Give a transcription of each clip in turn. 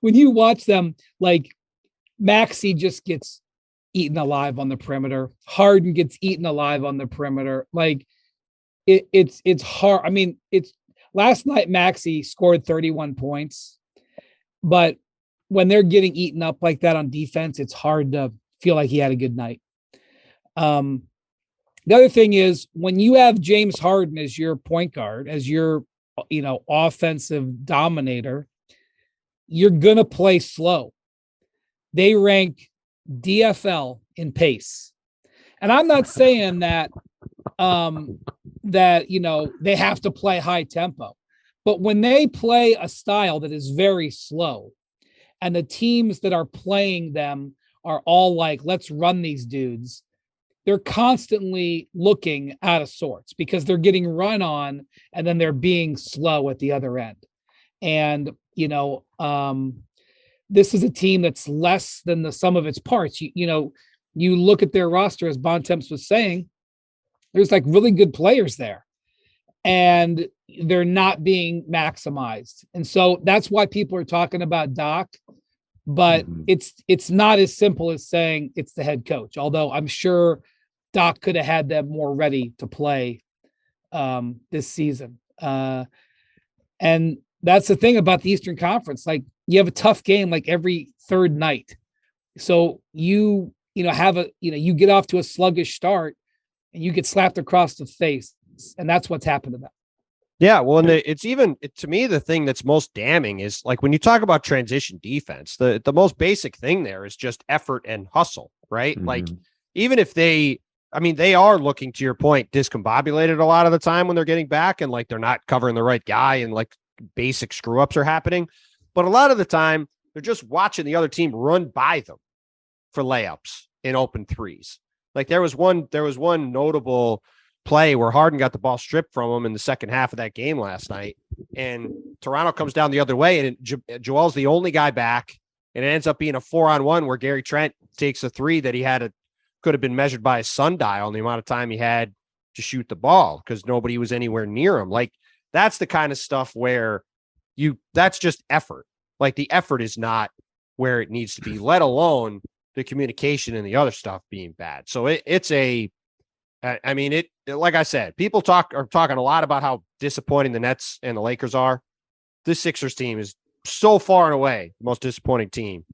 when you watch them, like Maxey just gets eaten alive on the perimeter. Harden gets eaten alive on the perimeter. Like it's hard. I mean, it's last night Maxey scored 31 points, but when they're getting eaten up like that on defense, it's hard to feel like he had a good night. The other thing is when you have James Harden as your point guard, as your, offensive dominator, you're going to play slow. They rank DFL in pace. And I'm not saying that, they have to play high tempo, but when they play a style that is very slow and the teams that are playing them are all like, let's run these dudes, they're constantly looking out of sorts because they're getting run on and then they're being slow at the other end. And, this is a team that's less than the sum of its parts. You look at their roster, as Bontemps was saying, there's like really good players there and they're not being maximized. And so that's why people are talking about Doc, but it's not as simple as saying it's the head coach. Although I'm sure Doc could have had them more ready to play this season. And that's the thing about the Eastern Conference. Like you have a tough game like every third night. So you get off to a sluggish start and you get slapped across the face. And that's what's happened to them. Yeah, well, and to me, the thing that's most damning is like when you talk about transition defense, the most basic thing there is just effort and hustle, right? Like even if they are looking, to your point, discombobulated a lot of the time when they're getting back and like they're not covering the right guy and like basic screw ups are happening. But a lot of the time they're just watching the other team run by them for layups in open threes. Like there was one notable play where Harden got the ball stripped from him in the second half of that game last night. And Toronto comes down the other way and Joel's the only guy back. And it ends up being a 4-on-1 where Gary Trent takes a three that he could have been measured by a sundial on the amount of time he had to shoot the ball because nobody was anywhere near him. Like that's the kind of stuff where that's just effort. Like the effort is not where it needs to be, let alone the communication and the other stuff being bad. So like I said, people are talking a lot about how disappointing the Nets and the Lakers are. This Sixers team is so far and away the most disappointing team.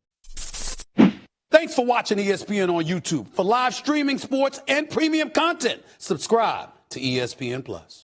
Thanks for watching ESPN on YouTube. For live streaming sports and premium content, subscribe to ESPN Plus.